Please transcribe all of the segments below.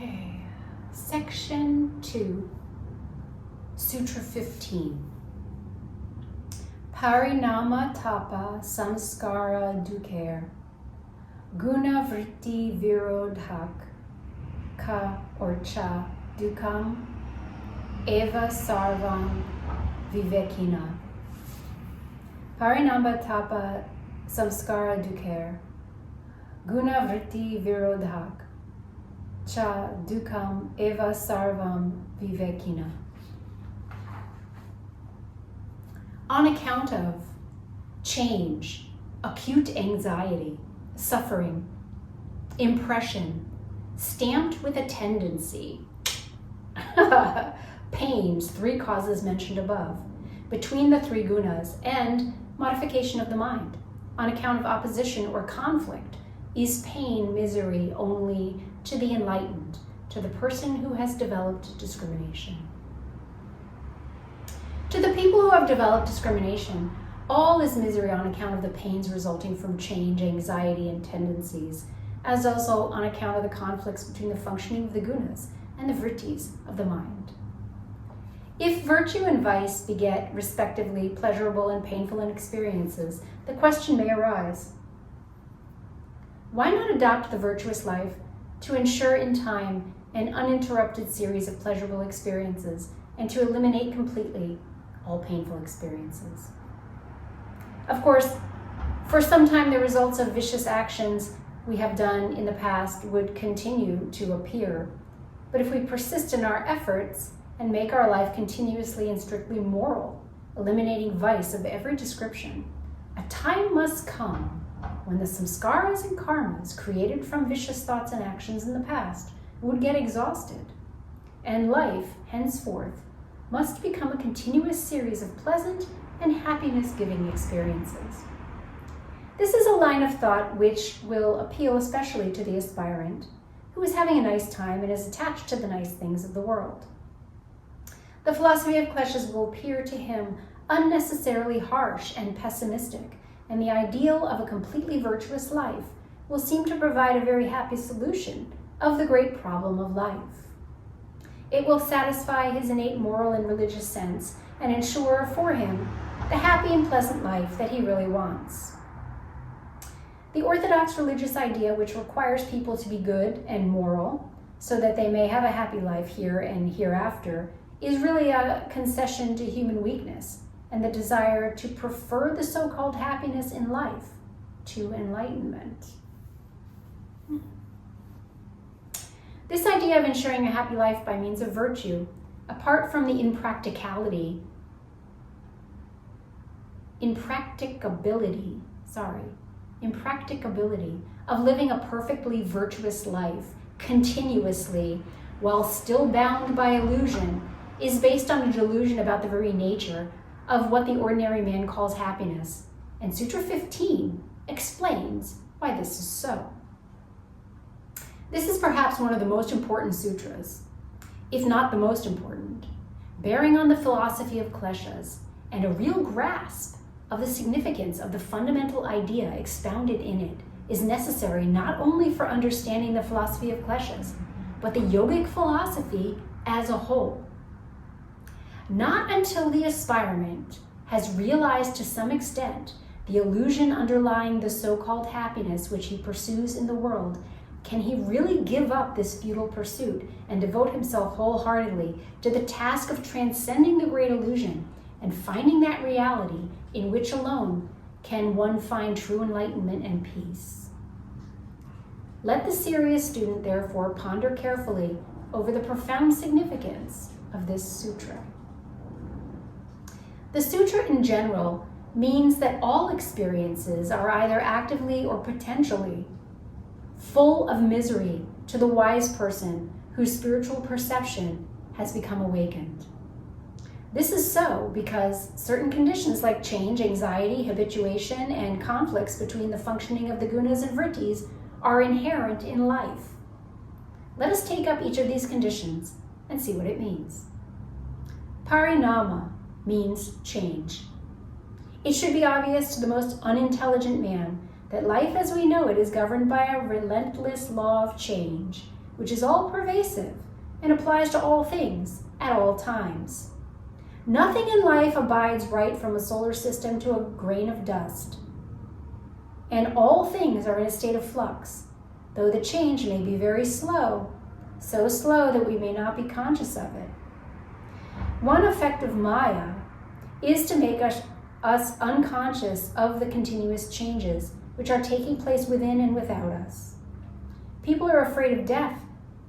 Okay, Section 2, Sutra 15. Parinama tapa samskara dukkhaṃ, guna vritti virodhak, ka or cha duḥkhaṃ, eva sarvaṃ vivekinaḥ. Parinama tapa samskara dukkhaṃ, guna vritti virodhak, cha duḥkhaṃ eva sarvaṃ vivekinaḥ. On account of change, acute anxiety, suffering, impression, stamped with a tendency, pains, 3 causes mentioned above, between the 3 gunas, and modification of the mind, on account of opposition or conflict, is pain, misery only to the enlightened, to the person who has developed discrimination. To the people who have developed discrimination, all is misery on account of the pains resulting from change, anxiety, and tendencies, as also on account of the conflicts between the functioning of the gunas and the vrittis of the mind. If virtue and vice beget, respectively, pleasurable and painful experiences, the question may arise: why not adopt the virtuous life to ensure in time an uninterrupted series of pleasurable experiences and to eliminate completely all painful experiences? Of course, for some time the results of vicious actions we have done in the past would continue to appear. But if we persist in our efforts and make our life continuously and strictly moral, eliminating vice of every description, a time must come when the samskaras and karmas created from vicious thoughts and actions in the past would get exhausted, and life, henceforth, must become a continuous series of pleasant and happiness-giving experiences. This is a line of thought which will appeal especially to the aspirant who is having a nice time and is attached to the nice things of the world. The philosophy of kleshas will appear to him unnecessarily harsh and pessimistic, and the ideal of a completely virtuous life will seem to provide a very happy solution of the great problem of life. It will satisfy his innate moral and religious sense and ensure for him the happy and pleasant life that he really wants. The orthodox religious idea, which requires people to be good and moral so that they may have a happy life here and hereafter, is really a concession to human weakness and the desire to prefer the so-called happiness in life to enlightenment. This idea of ensuring a happy life by means of virtue, apart from the impracticability of living a perfectly virtuous life continuously while still bound by illusion, is based on a delusion about the very nature of what the ordinary man calls happiness. And Sutra 15 explains why this is so. This is perhaps one of the most important sutras, if not the most important, bearing on the philosophy of kleshas and a real grasp of the significance of the fundamental idea expounded in it is necessary not only for understanding the philosophy of kleshas, but the yogic philosophy as a whole. Not until the aspirant has realized to some extent the illusion underlying the so-called happiness which he pursues in the world can he really give up this futile pursuit and devote himself wholeheartedly to the task of transcending the great illusion and finding that reality in which alone can one find true enlightenment and peace. Let the serious student, therefore, ponder carefully over the profound significance of this sutra. The sutra in general means that all experiences are either actively or potentially full of misery to the wise person whose spiritual perception has become awakened. This is so because certain conditions like change, anxiety, habituation, and conflicts between the functioning of the gunas and vrittis are inherent in life. Let us take up each of these conditions and see what it means. Parinama means change. It should be obvious to the most unintelligent man that life as we know it is governed by a relentless law of change, which is all pervasive and applies to all things at all times. Nothing in life abides right from a solar system to a grain of dust. And all things are in a state of flux, though the change may be very slow, so slow that we may not be conscious of it. One effect of Maya is to make us unconscious of the continuous changes which are taking place within and without us. People are afraid of death,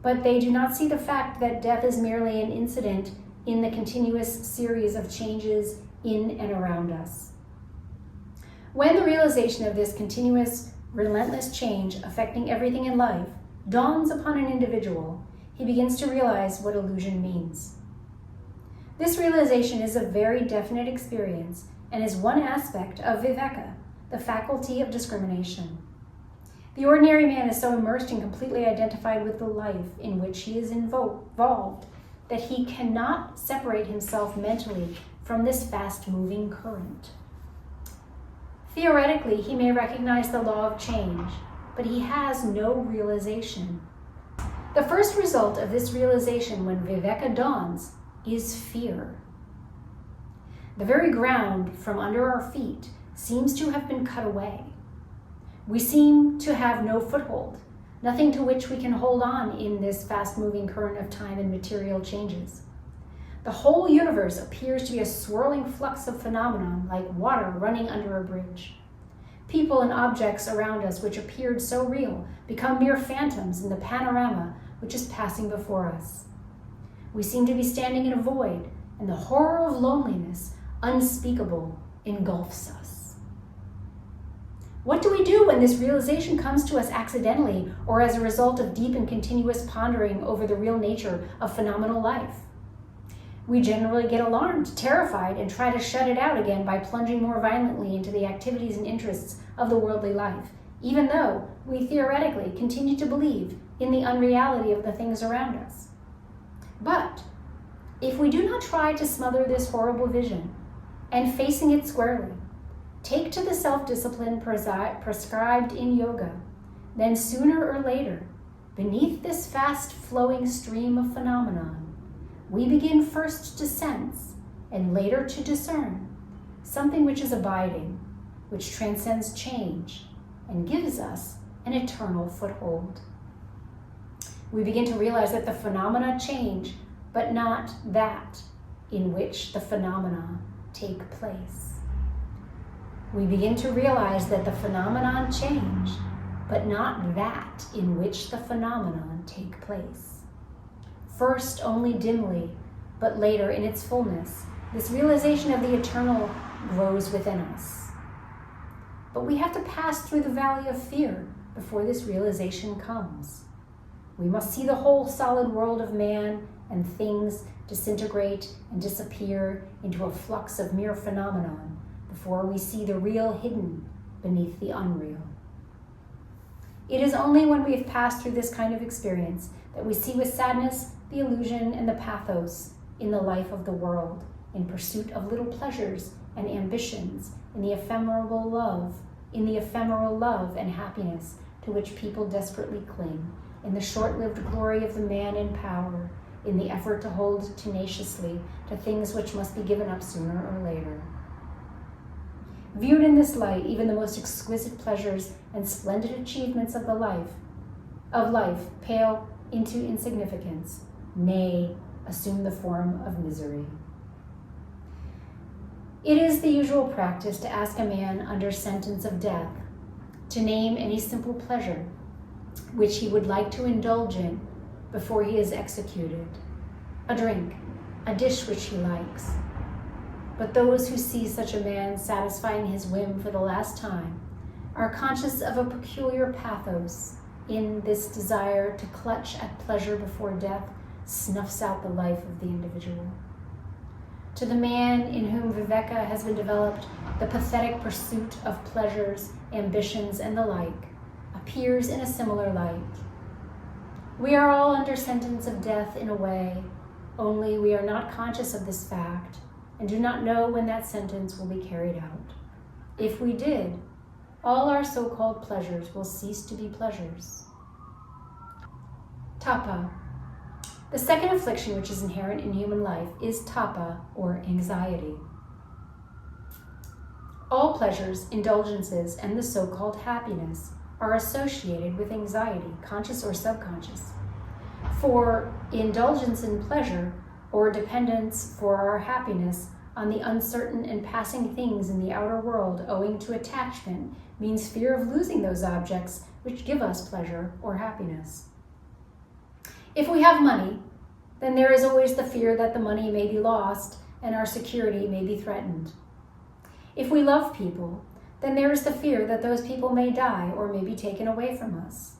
but they do not see the fact that death is merely an incident in the continuous series of changes in and around us. When the realization of this continuous, relentless change affecting everything in life dawns upon an individual, he begins to realize what illusion means. This realization is a very definite experience and is one aspect of Viveka, the faculty of discrimination. The ordinary man is so immersed and completely identified with the life in which he is involved that he cannot separate himself mentally from this fast-moving current. Theoretically, he may recognize the law of change, but he has no realization. The first result of this realization when Viveka dawns is fear. The very ground from under our feet seems to have been cut away. We seem to have no foothold, nothing to which we can hold on in this fast-moving current of time and material changes. The whole universe appears to be a swirling flux of phenomenon like water running under a bridge. People and objects around us which appeared so real become mere phantoms in the panorama which is passing before us. We seem to be standing in a void, and the horror of loneliness, unspeakable, engulfs us. What do we do when this realization comes to us accidentally or as a result of deep and continuous pondering over the real nature of phenomenal life? We generally get alarmed, terrified, and try to shut it out again by plunging more violently into the activities and interests of the worldly life, even though we theoretically continue to believe in the unreality of the things around us. But if we do not try to smother this horrible vision and facing it squarely, take to the self-discipline prescribed in yoga, then sooner or later, beneath this fast-flowing stream of phenomenon, we begin first to sense and later to discern something which is abiding, which transcends change and gives us an eternal foothold. We begin to realize that the phenomena change, but not that in which the phenomena take place. We begin to realize that the phenomenon change, but not that in which the phenomenon take place. First only dimly, but later in its fullness, this realization of the eternal grows within us. But we have to pass through the valley of fear before this realization comes. We must see the whole solid world of man and things disintegrate and disappear into a flux of mere phenomenon before we see the real hidden beneath the unreal. It is only when we have passed through this kind of experience that we see with sadness the illusion and the pathos in the life of the world, in pursuit of little pleasures and ambitions, in the ephemeral love and happiness to which people desperately cling, in the short-lived glory of the man in power, in the effort to hold tenaciously to things which must be given up sooner or later. Viewed in this light, even the most exquisite pleasures and splendid achievements of life pale into insignificance, nay, assume the form of misery. It is the usual practice to ask a man under sentence of death to name any simple pleasure which he would like to indulge in before he is executed, a drink, a dish which he likes. But those who see such a man satisfying his whim for the last time are conscious of a peculiar pathos in this desire to clutch at pleasure before death snuffs out the life of the individual. To the man in whom Viveka has been developed, the pathetic pursuit of pleasures, ambitions, and the like appears in a similar light. We are all under sentence of death in a way, only we are not conscious of this fact and do not know when that sentence will be carried out. If we did, all our so-called pleasures will cease to be pleasures. Tapa. The second affliction which is inherent in human life is tapa, or anxiety. All pleasures, indulgences, and the so-called happiness are associated with anxiety, conscious or subconscious. For indulgence in pleasure or dependence for our happiness on the uncertain and passing things in the outer world owing to attachment means fear of losing those objects which give us pleasure or happiness. If we have money, then there is always the fear that the money may be lost and our security may be threatened. If we love people, then there is the fear that those people may die or may be taken away from us.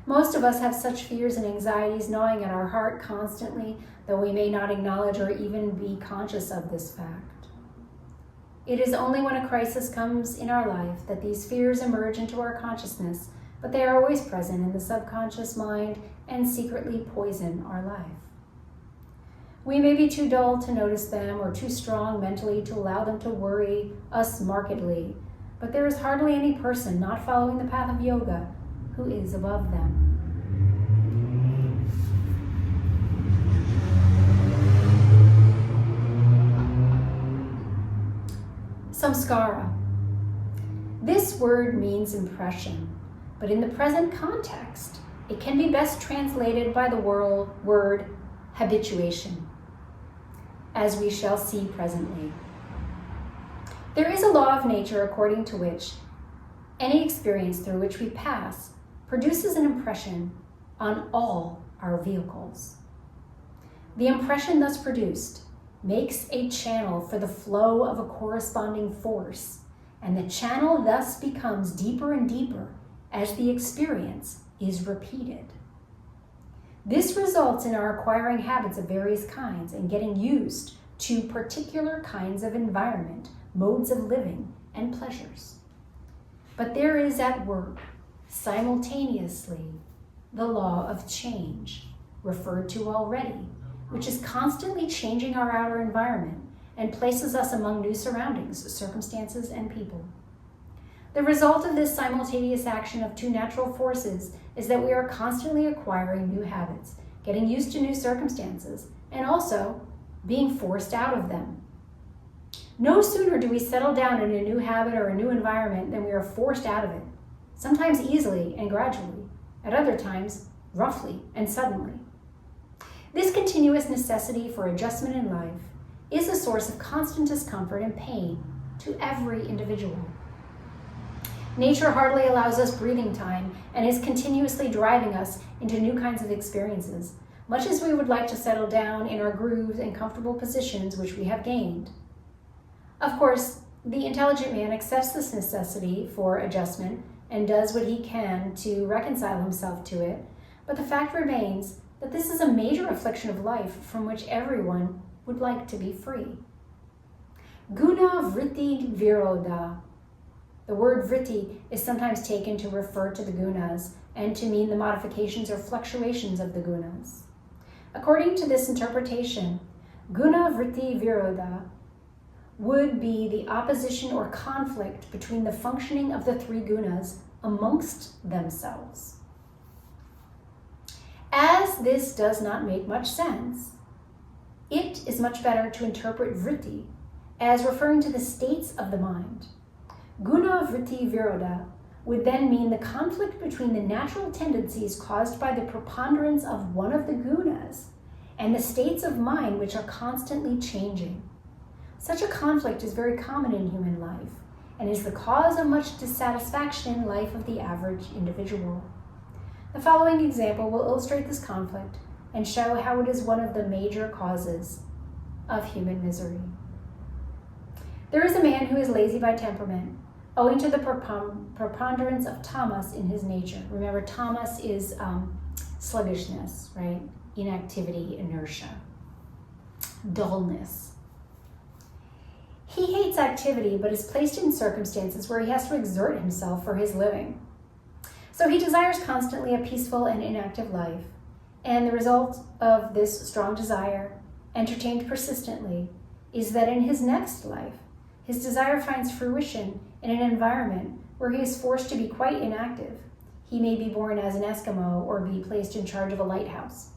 Most of us have such fears and anxieties gnawing at our heart constantly, though we may not acknowledge or even be conscious of this fact. It is only when a crisis comes in our life that these fears emerge into our consciousness, but they are always present in the subconscious mind and secretly poison our life. We may be too dull to notice them or too strong mentally to allow them to worry us markedly, but there is hardly any person not following the path of yoga who is above them. Samskara. This word means impression, but in the present context, it can be best translated by the word habituation, as we shall see presently. There is a law of nature according to which any experience through which we pass produces an impression on all our vehicles. The impression thus produced makes a channel for the flow of a corresponding force, and the channel thus becomes deeper and deeper as the experience is repeated. This results in our acquiring habits of various kinds and getting used to particular kinds of environment, modes of living, and pleasures. But there is at work, simultaneously, the law of change, referred to already, which is constantly changing our outer environment and places us among new surroundings, circumstances, and people. The result of this simultaneous action of two natural forces is that we are constantly acquiring new habits, getting used to new circumstances, and also being forced out of them. No sooner do we settle down in a new habit or a new environment than we are forced out of it, sometimes easily and gradually, at other times roughly and suddenly. This continuous necessity for adjustment in life is a source of constant discomfort and pain to every individual. Nature hardly allows us breathing time and is continuously driving us into new kinds of experiences, much as we would like to settle down in our grooves and comfortable positions which we have gained. Of course, the intelligent man accepts this necessity for adjustment and does what he can to reconcile himself to it, but the fact remains that this is a major affliction of life from which everyone would like to be free. Guna vritti viroda. The word vritti is sometimes taken to refer to the gunas and to mean the modifications or fluctuations of the gunas. According to this interpretation, guna vritti viroda would be the opposition or conflict between the functioning of the three gunas amongst themselves. As this does not make much sense, it is much better to interpret vritti as referring to the states of the mind. Guna vritti viroda would then mean the conflict between the natural tendencies caused by the preponderance of one of the gunas and the states of mind which are constantly changing. Such a conflict is very common in human life and is the cause of much dissatisfaction in life of the average individual. The following example will illustrate this conflict and show how it is one of the major causes of human misery. There is a man who is lazy by temperament, owing to the preponderance of tamas in his nature. Remember, tamas is sluggishness, right? Inactivity, inertia, dullness. He hates activity, but is placed in circumstances where he has to exert himself for his living. So he desires constantly a peaceful and inactive life, and the result of this strong desire, entertained persistently, is that in his next life, his desire finds fruition in an environment where he is forced to be quite inactive. he may be born as an Eskimo or be placed in charge of a lighthouse.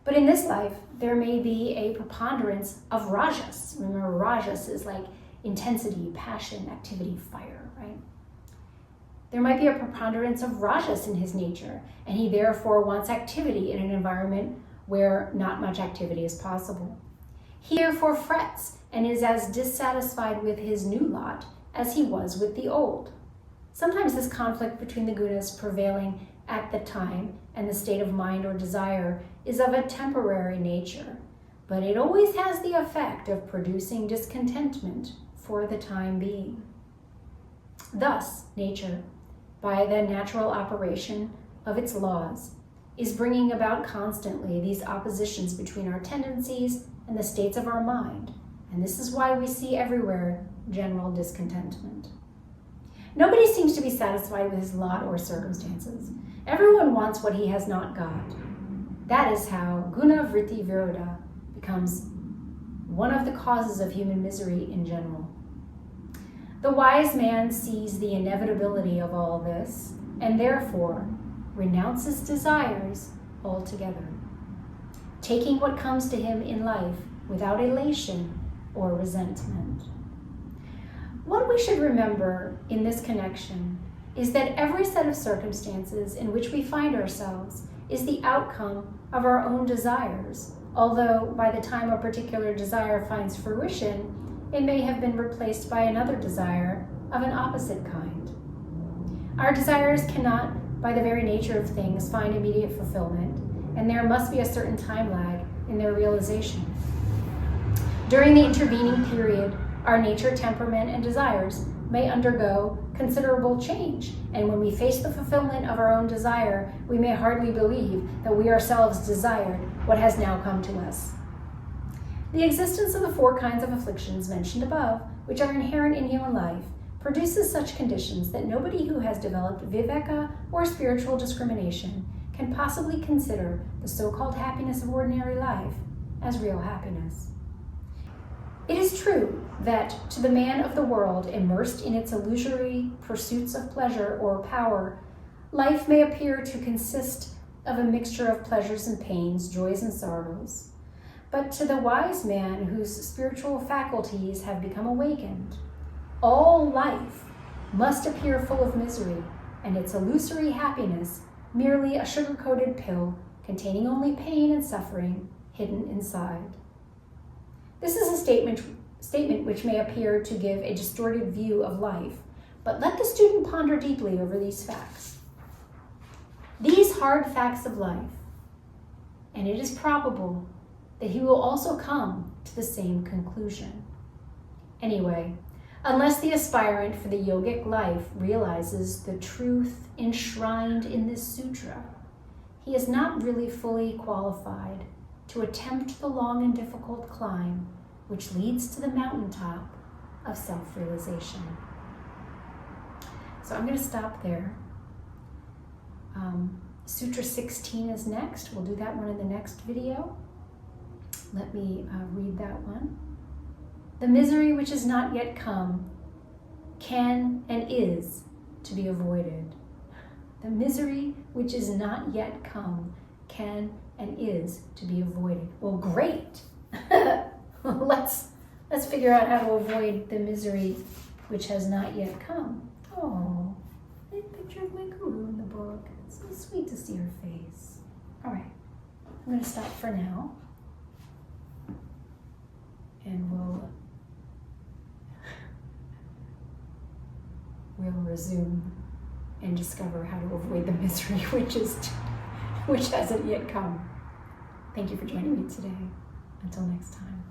But in this life, there may be a preponderance of rajas. Remember, rajas is like intensity, passion, activity, fire, right? There might be a preponderance of rajas in his nature, and he therefore wants activity in an environment where not much activity is possible. He therefore frets and is as dissatisfied with his new lot as he was with the old. Sometimes this conflict between the gunas prevailing at the time and the state of mind or desire is of a temporary nature, but it always has the effect of producing discontentment for the time being. Thus, nature, by the natural operation of its laws, is bringing about constantly these oppositions between our tendencies and the states of our mind, and this is why we see everywhere general discontentment. Nobody seems to be satisfied with his lot or circumstances. Everyone wants what he has not got. That is how guna vritti viroda becomes one of the causes of human misery in general. The wise man sees the inevitability of all this and therefore renounces desires altogether, taking what comes to him in life without elation or resentment. What we should remember in this connection is that every set of circumstances in which we find ourselves is the outcome of our own desires, although by the time a particular desire finds fruition, it may have been replaced by another desire of an opposite kind. Our desires cannot, by the very nature of things, find immediate fulfillment, and there must be a certain time lag in their realization. During the intervening period, our nature, temperament, and desires may undergo considerable change, and when we face the fulfillment of our own desire, we may hardly believe that we ourselves desired what has now come to us. The existence of the four kinds of afflictions mentioned above, which are inherent in human life, produces such conditions that nobody who has developed viveka or spiritual discrimination can possibly consider the so-called happiness of ordinary life as real happiness. It is true that to the man of the world immersed in its illusory pursuits of pleasure or power, life may appear to consist of a mixture of pleasures and pains, joys and sorrows. But to the wise man whose spiritual faculties have become awakened, all life must appear full of misery, and its illusory happiness merely a sugar-coated pill containing only pain and suffering hidden inside. This is a statement which may appear to give a distorted view of life, but let the student ponder deeply over these facts. These hard facts of life, and it is probable that he will also come to the same conclusion. Anyway, unless the aspirant for the yogic life realizes the truth enshrined in this sutra, he is not really fully qualified to attempt the long and difficult climb which leads to the mountaintop of self-realization. So I'm going to stop there. Sutra 16 is next. We'll do that one in the next video. Let me read that one. The misery which has not yet come can and is to be avoided. The misery which is not yet come can and is to be avoided. Well, great. Let's figure out how to avoid the misery which has not yet come. Oh, a picture of my guru in the book. It's so sweet to see her face. All right, I'm going to stop for now. And we'll resume and discover how to avoid the misery which hasn't yet come. Thank you for joining me today. Until next time.